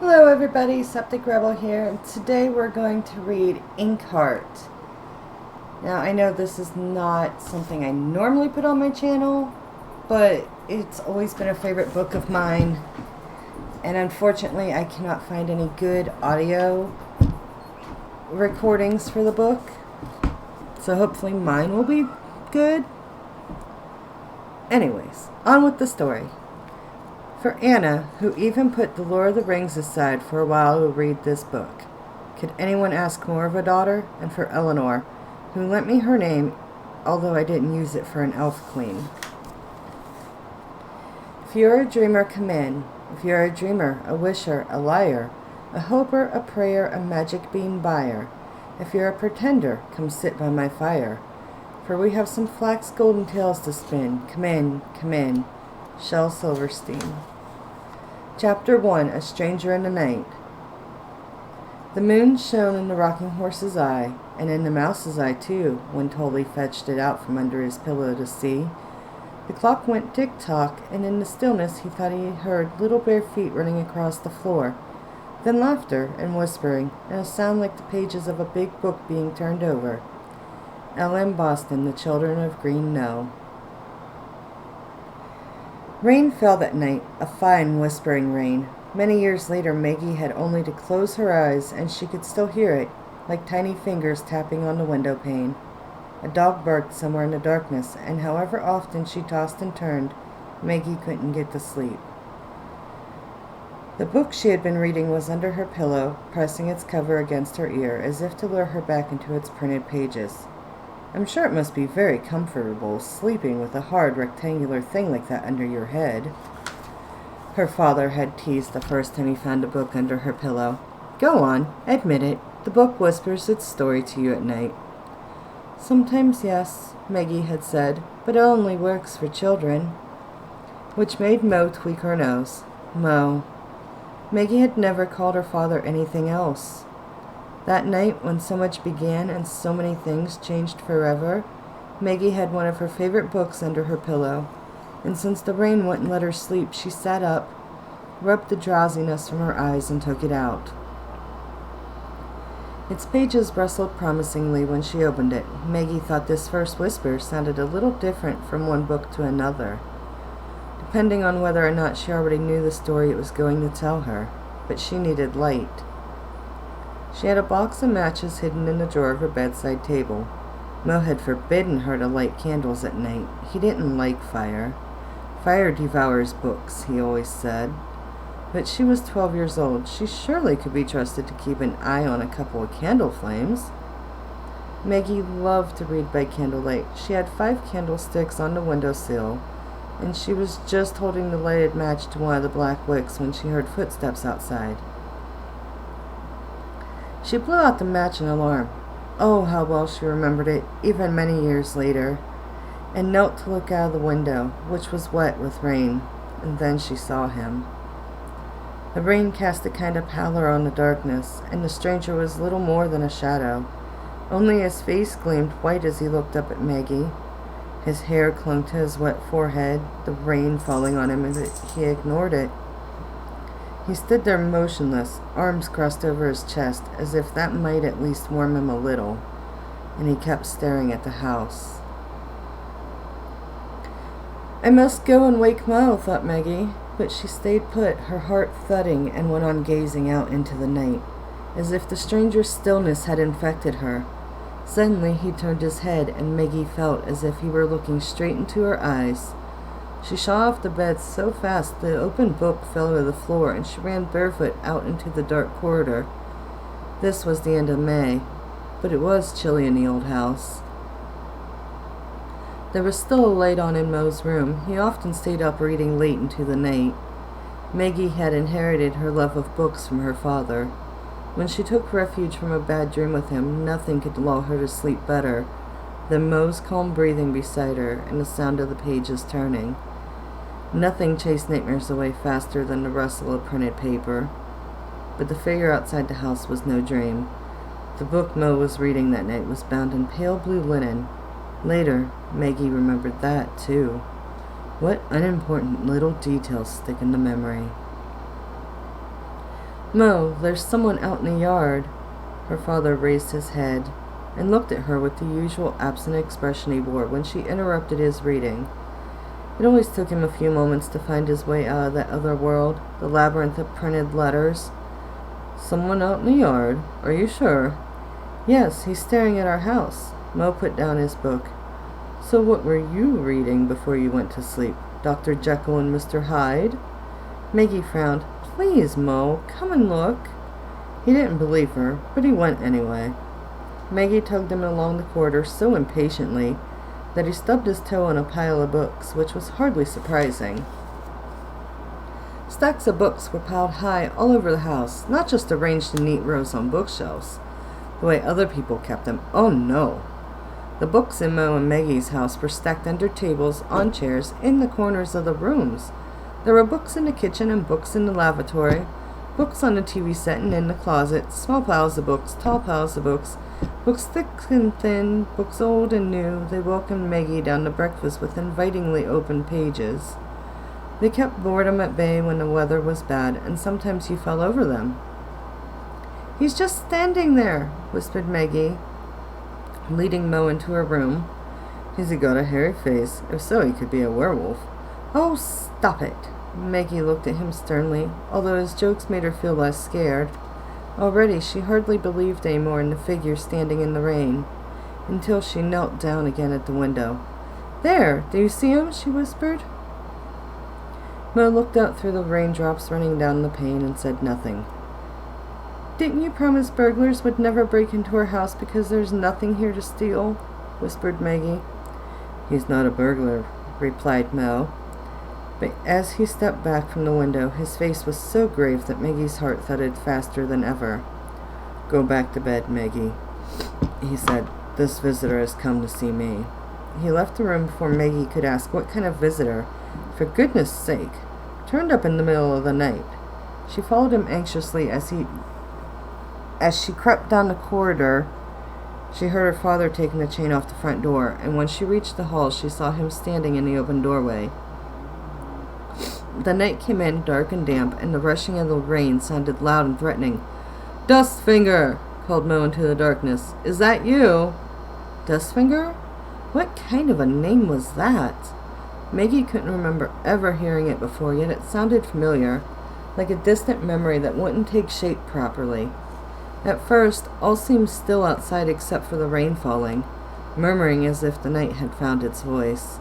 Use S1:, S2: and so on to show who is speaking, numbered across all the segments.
S1: Hello everybody, Septic Rebel here, and today we're going to read Inkheart. Now I know this is not something I normally put on my channel, but it's always been a favorite book of mine, and unfortunately I cannot find any good audio recordings for the book, so hopefully mine will be good. Anyways, on with the story. For Anna, who even put the Lord of the Rings aside for a while to read this book. Could anyone ask more of a daughter? And for Eleanor, who lent me her name, although I didn't use it for an elf queen. If you're a dreamer, come in. If you're a dreamer, a wisher, a liar, a hoper, a prayer, a magic bean buyer. If you're a pretender, come sit by my fire. For we have some flax golden tales to spin. Come in, come in. Shel Silverstein. Chapter 1, A Stranger in the Night. The moon shone in the rocking horse's eye, and in the mouse's eye too, when Tully fetched it out from under his pillow to see. The clock went tick-tock, and in the stillness he thought he heard little bare feet running across the floor, then laughter and whispering, and a sound like the pages of a big book being turned over. L.M. Boston, The Children of Green Know. Rain fell that night, a fine whispering rain. Many years later Maggie had only to close her eyes and she could still hear it, like tiny fingers tapping on the window pane. A dog barked somewhere in the darkness, and however often she tossed and turned, Maggie couldn't get to sleep. The book she had been reading was under her pillow, pressing its cover against her ear, as if to lure her back into its printed pages. I'm sure it must be very comfortable, sleeping with a hard, rectangular thing like that under your head. Her father had teased the first time he found a book under her pillow. Go on, admit it. The book whispers its story to you at night. Sometimes, yes, Maggie had said, but it only works for children. Which made Mo tweak her nose. Mo. Maggie had never called her father anything else. That night, when so much began and so many things changed forever, Maggie had one of her favorite books under her pillow, and since the rain wouldn't let her sleep, she sat up, rubbed the drowsiness from her eyes, and took it out. Its pages rustled promisingly when she opened it. Maggie thought this first whisper sounded a little different from one book to another, depending on whether or not she already knew the story it was going to tell her, but she needed light. She had a box of matches hidden in the drawer of her bedside table. Mo had forbidden her to light candles at night. He didn't like fire. Fire devours books, he always said. But she was 12 years old. She surely could be trusted to keep an eye on a couple of candle flames. Maggie loved to read by candlelight. She had 5 candlesticks on the windowsill, and she was just holding the lighted match to one of the black wicks when she heard footsteps outside. She blew out the match in alarm. Oh, how well she remembered it, even many years later, and knelt to look out of the window, which was wet with rain, and then she saw him. The rain cast a kind of pallor on the darkness, and the stranger was little more than a shadow. Only his face gleamed white as he looked up at Maggie. His hair clung to his wet forehead, the rain falling on him as he ignored it. He stood there motionless, arms crossed over his chest, as if that might at least warm him a little, and he kept staring at the house. I must go and wake Mo, thought Maggie, but she stayed put, her heart thudding, and went on gazing out into the night, as if the stranger's stillness had infected her. Suddenly he turned his head, and Maggie felt as if he were looking straight into her eyes. She shot off the bed so fast the open book fell to the floor, and she ran barefoot out into the dark corridor. This was the end of May, but it was chilly in the old house. There was still a light on in Mo's room. He often stayed up reading late into the night. Maggie had inherited her love of books from her father. When she took refuge from a bad dream with him, nothing could lull her to sleep better than Mo's calm breathing beside her and the sound of the pages turning. Nothing chased nightmares away faster than the rustle of printed paper. But the figure outside the house was no dream. The book Mo was reading that night was bound in pale blue linen. Later, Maggie remembered that, too. What unimportant little details stick in the memory. Mo, there's someone out in the yard. Her father raised his head and looked at her with the usual absent expression he wore when she interrupted his reading. It always took him a few moments to find his way out of that other world, the labyrinth of printed letters. Someone out in the yard? Are you sure? Yes, he's staring at our house. Mo put down his book. So what were you reading before you went to sleep? Dr. Jekyll and Mr. Hyde? Maggie frowned. Please, Mo, come and look. He didn't believe her, but he went anyway. Maggie tugged him along the corridor so impatiently that he stubbed his toe on a pile of books, which was hardly surprising. Stacks of books were piled high all over the house, not just arranged in neat rows on bookshelves, the way other people kept them. Oh no! The books in Mo and Maggie's house were stacked under tables, on chairs, in the corners of the rooms. There were books in the kitchen and books in the lavatory, books on the TV set and in the closet, small piles of books, tall piles of books, books thick and thin, books old and new. They welcomed Maggie down to breakfast with invitingly open pages. They kept boredom at bay when the weather was bad, and sometimes you fell over them. He's just standing there, whispered Maggie, leading Mo into her room. Has he got a hairy face? If so, he could be a werewolf. Oh, stop it! Maggie looked at him sternly, although his jokes made her feel less scared. Already she hardly believed anymore in the figure standing in the rain, until she knelt down again at the window. There! Do you see him? She whispered. Mo looked out through the raindrops running down the pane and said nothing. Didn't you promise burglars would never break into our house because there's nothing here to steal? Whispered Maggie. He's not a burglar, replied Mo. But as he stepped back from the window, his face was so grave that Maggie's heart thudded faster than ever. Go back to bed, Maggie, he said. This visitor has come to see me. He left the room before Maggie could ask what kind of visitor, for goodness sake, turned up in the middle of the night. She followed him anxiously as she crept down the corridor. She heard her father taking the chain off the front door, and when she reached the hall, she saw him standing in the open doorway. The night came in dark and damp, and the rushing of the rain sounded loud and threatening. Dustfinger! Called Mo into the darkness. Is that you? Dustfinger? What kind of a name was that? Maggie couldn't remember ever hearing it before, yet it sounded familiar, like a distant memory that wouldn't take shape properly. At first, all seemed still outside except for the rain falling, murmuring as if the night had found its voice.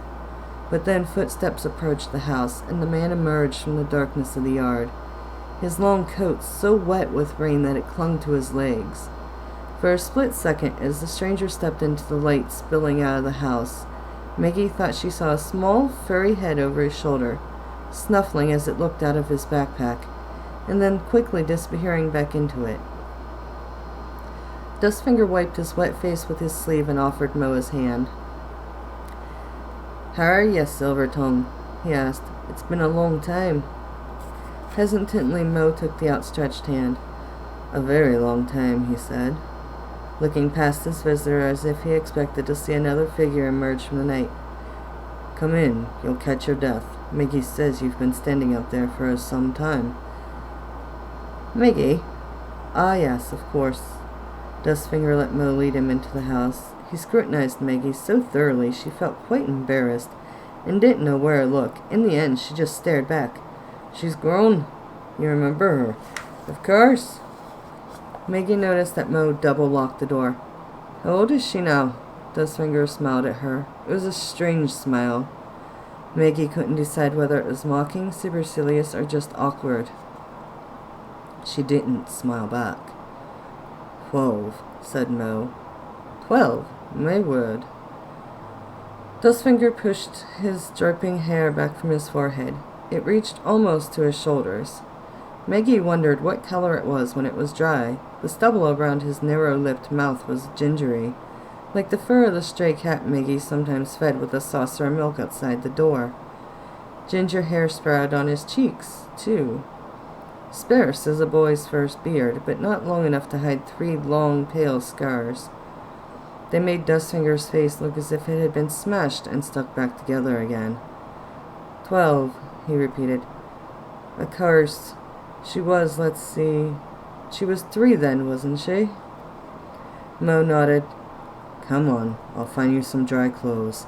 S1: But then footsteps approached the house, and the man emerged from the darkness of the yard, his long coat so wet with rain that it clung to his legs. For a split second, as the stranger stepped into the light spilling out of the house, Maggie thought she saw a small, furry head over his shoulder, snuffling as it looked out of his backpack, and then quickly disappearing back into it. Dustfinger wiped his wet face with his sleeve and offered Mo his hand. How are you, Silvertongue? He asked. It's been a long time. Hesitantly, Mo took the outstretched hand. A very long time, he said, looking past his visitor as if he expected to see another figure emerge from the night. Come in, you'll catch your death. Maggie says you've been standing out there for some time. Maggie? Ah, yes, of course. Dustfinger let Mo lead him into the house. He scrutinized Maggie so thoroughly she felt quite embarrassed and didn't know where to look. In the end, she just stared back. She's grown. You remember her? Of course. Maggie noticed that Mo double-locked the door. How old is she now? Dustfinger smiled at her. It was a strange smile. Maggie couldn't decide whether it was mocking, supercilious, or just awkward. She didn't smile back. 12, said Mo. 12? My word. Dustfinger pushed his dripping hair back from his forehead. It reached almost to his shoulders. Maggie wondered what color it was when it was dry. The stubble around his narrow-lipped mouth was gingery, like the fur of the stray cat Maggie sometimes fed with a saucer of milk outside the door. Ginger hair sprouted on his cheeks, too. Sparse as a boy's first beard, but not long enough to hide 3 long, pale scars. They made Dustfinger's face look as if it had been smashed and stuck back together again. 12, he repeated. A curse. She was, let's see, she was 3 then, wasn't she? Mo nodded. Come on, I'll find you some dry clothes.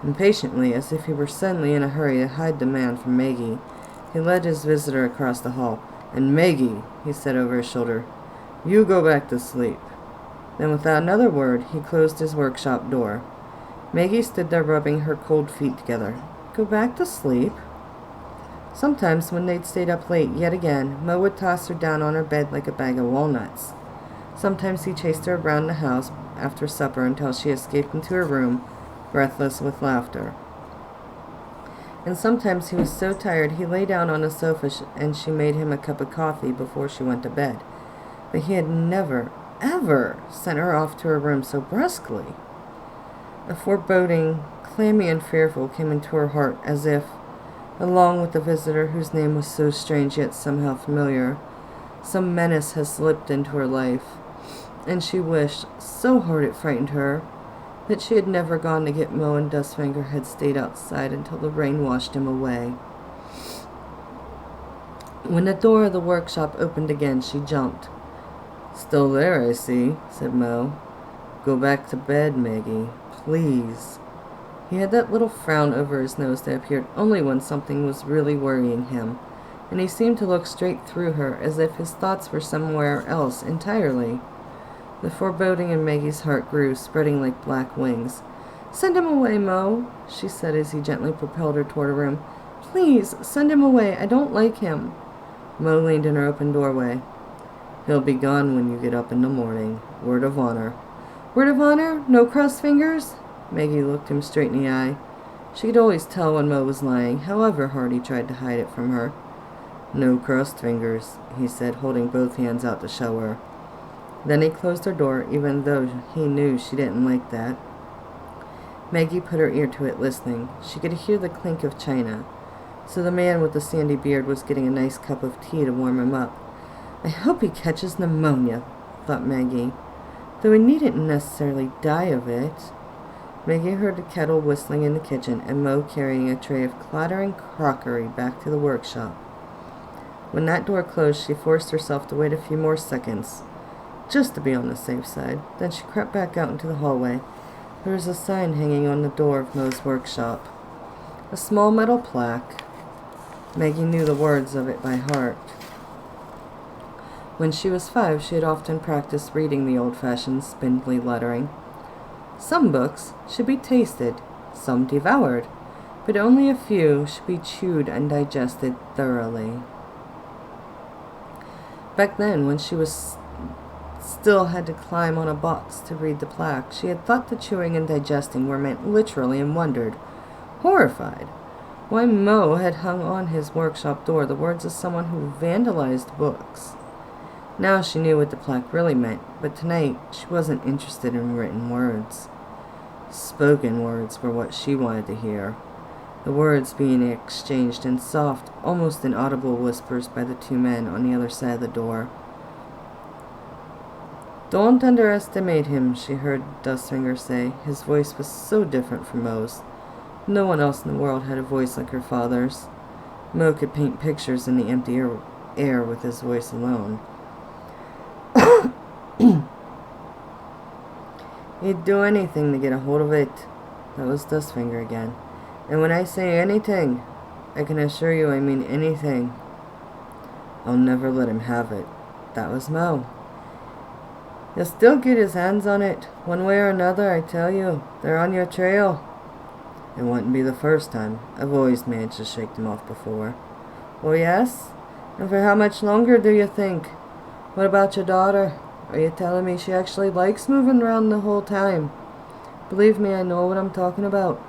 S1: Impatiently, as if he were suddenly in a hurry to hide the man from Maggie, he led his visitor across the hall. And Maggie, he said over his shoulder, you go back to sleep. Then without another word, he closed his workshop door. Maggie stood there rubbing her cold feet together. Go back to sleep? Sometimes, when they'd stayed up late yet again, Mo would toss her down on her bed like a bag of walnuts. Sometimes he chased her around the house after supper until she escaped into her room, breathless with laughter. And sometimes he was so tired he lay down on a sofa and she made him a cup of coffee before she went to bed. But he had never, ever sent her off to her room so brusquely. A foreboding, clammy and fearful, came into her heart as if, along with the visitor whose name was so strange yet somehow familiar, some menace had slipped into her life, and she wished, so hard it frightened her, that she had never gone to get Mo and Dustfinger had stayed outside until the rain washed him away. When the door of the workshop opened again, she jumped. Still there, I see, said Mo. Go back to bed, Maggie, please. He had that little frown over his nose that appeared only when something was really worrying him, and he seemed to look straight through her as if his thoughts were somewhere else entirely. The foreboding in Maggie's heart grew, spreading like black wings. Send him away, Mo, she said as he gently propelled her toward her room. Please, send him away. I don't like him. Mo leaned in her open doorway. He'll be gone when you get up in the morning. Word of honor. Word of honor? No crossed fingers? Maggie looked him straight in the eye. She could always tell when Mo was lying, however hard he tried to hide it from her. No crossed fingers, he said, holding both hands out to show her. Then he closed her door, even though he knew she didn't like that. Maggie put her ear to it, listening. She could hear the clink of china. So the man with the sandy beard was getting a nice cup of tea to warm him up. I hope he catches pneumonia, thought Maggie, though he needn't necessarily die of it. Maggie heard the kettle whistling in the kitchen and Mo carrying a tray of clattering crockery back to the workshop. When that door closed, she forced herself to wait a few more seconds, just to be on the safe side. Then she crept back out into the hallway. There was a sign hanging on the door of Mo's workshop. A small metal plaque. Maggie knew the words of it by heart. When she was 5, she had often practiced reading the old-fashioned spindly lettering. Some books should be tasted, some devoured, but only a few should be chewed and digested thoroughly. Back then, when she was still had to climb on a box to read the plaque, she had thought the chewing and digesting were meant literally and wondered, horrified, why Mo had hung on his workshop door the words of someone who vandalized books. Now she knew what the plaque really meant, but tonight she wasn't interested in written words. Spoken words were what she wanted to hear, the words being exchanged in soft, almost inaudible whispers by the 2 men on the other side of the door. Don't underestimate him, she heard Dustfinger say. His voice was so different from Mo's. No one else in the world had a voice like her father's. Mo could paint pictures in the empty air with his voice alone. He'd do anything to get a hold of it. That was Dustfinger again. And when I say anything, I can assure you I mean anything. I'll never let him have it. That was Mo. He'll still get his hands on it, one way or another, I tell you. They're on your trail. It wouldn't be the first time. I've always managed to shake them off before. Oh, yes? And for how much longer, do you think? What about your daughter? Are you telling me she actually likes moving around the whole time? Believe me, I know what I'm talking about.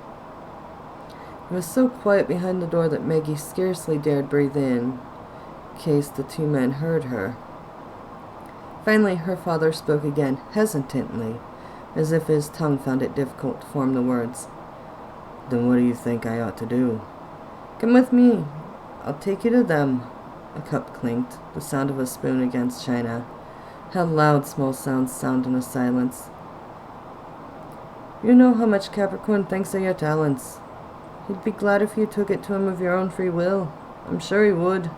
S1: It was so quiet behind the door that Maggie scarcely dared breathe in case the 2 men heard her. Finally, her father spoke again, hesitantly, as if his tongue found it difficult to form the words. Then what do you think I ought to do? Come with me. I'll take you to them. A cup clinked, the sound of a spoon against china. How loud small sounds sound in a silence. You know how much Capricorn thinks of your talents. He'd be glad if you took it to him of your own free will. I'm sure he would.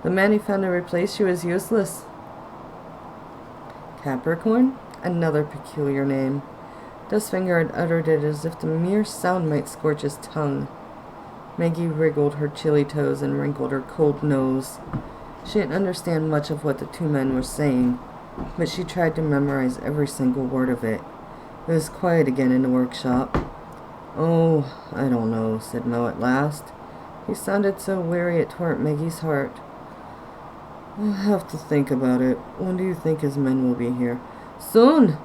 S1: The man he found to replace you is useless. Capricorn? Another peculiar name. Dustfinger had uttered it as if the mere sound might scorch his tongue. Maggie wriggled her chilly toes and wrinkled her cold nose. She didn't understand much of what the two men were saying, but she tried to memorize every single word of it. It was quiet again in the workshop. "Oh, I don't know," said Mo at last. He sounded so weary it tore at Maggie's heart. "I'll have to think about it. When do you think his men will be here?" "Soon!"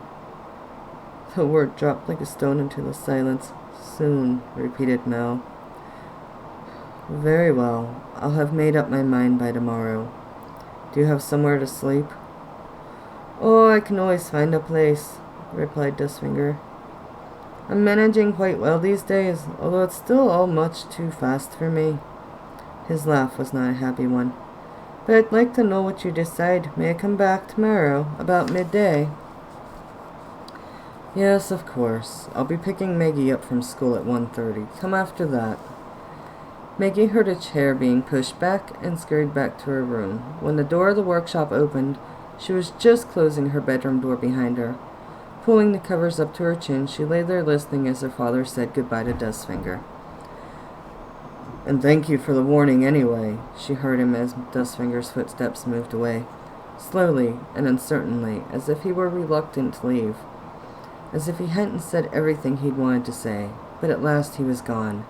S1: The word dropped like a stone into the silence. "Soon," repeated Mel. "Very well. I'll have made up my mind by tomorrow. Do you have somewhere to sleep?" "Oh, I can always find a place," replied Dustfinger. "I'm managing quite well these days, although it's still all much too fast for me." His laugh was not a happy one. "But I'd like to know what you decide. May I come back tomorrow, about midday?" "Yes, of course. I'll be picking Maggie up from school at 1:30. Come after that." Maggie heard a chair being pushed back and scurried back to her room. When the door of the workshop opened, she was just closing her bedroom door behind her. Pulling the covers up to her chin, she lay there listening as her father said goodbye to Dustfinger. "And thank you for the warning anyway," she heard him as Dustfinger's footsteps moved away, slowly and uncertainly, as if he were reluctant to leave, as if he hadn't said everything he'd wanted to say. But at last he was gone,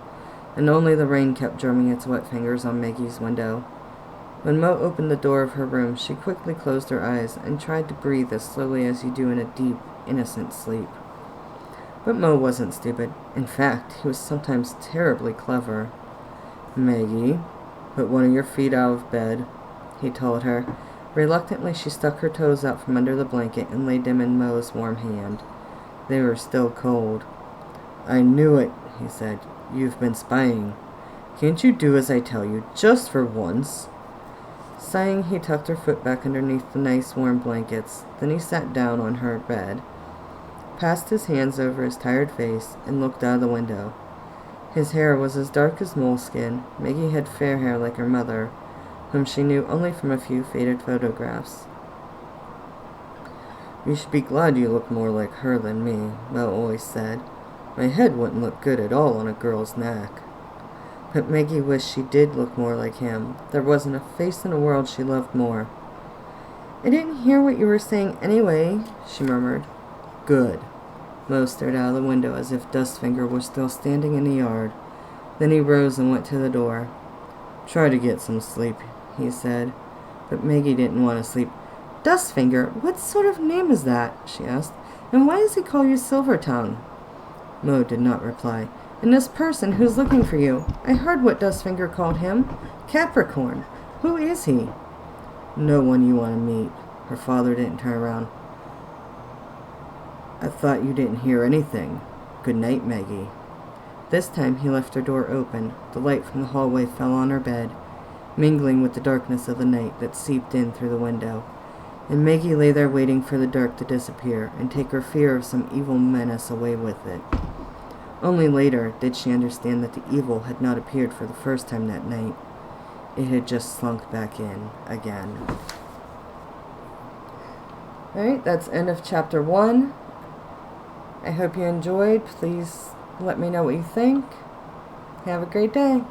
S1: and only the rain kept drumming its wet fingers on Maggie's window. When Mo opened the door of her room, she quickly closed her eyes and tried to breathe as slowly as you do in a deep, innocent sleep. But Mo wasn't stupid. In fact, he was sometimes terribly clever. "Maggie, put one of your feet out of bed," he told her. Reluctantly, she stuck her toes out from under the blanket and laid them in Mo's warm hand. They were still cold. "I knew it," he said. "You've been spying. Can't you do as I tell you, just for once?" Sighing, he tucked her foot back underneath the nice warm blankets. Then he sat down on her bed, passed his hands over his tired face, and looked out of the window. His hair was as dark as moleskin. Maggie had fair hair like her mother, whom she knew only from a few faded photographs. "You should be glad you look more like her than me," Mel always said. "My head wouldn't look good at all on a girl's neck." But Maggie wished she did look more like him. There wasn't a face in the world she loved more. "I didn't hear what you were saying anyway," she murmured. "Good." Mo stared out of the window as if Dustfinger were still standing in the yard. Then he rose and went to the door. "Try to get some sleep," he said. But Maggie didn't want to sleep. "Dustfinger? What sort of name is that?" she asked. "And why does he call you Silvertongue?" Mo did not reply. "And this person who's looking for you, I heard what Dustfinger called him. Capricorn. Who is he?" "No one you want to meet." Her father didn't turn around. "I thought you didn't hear anything. Good night, Maggie." This time he left her door open. The light from the hallway fell on her bed, mingling with the darkness of the night that seeped in through the window. And Maggie lay there waiting for the dark to disappear and take her fear of some evil menace away with it. Only later did she understand that the evil had not appeared for the first time that night. It had just slunk back in again. Alright, that's end of chapter 1. I hope you enjoyed. Please let me know what you think. Have a great day.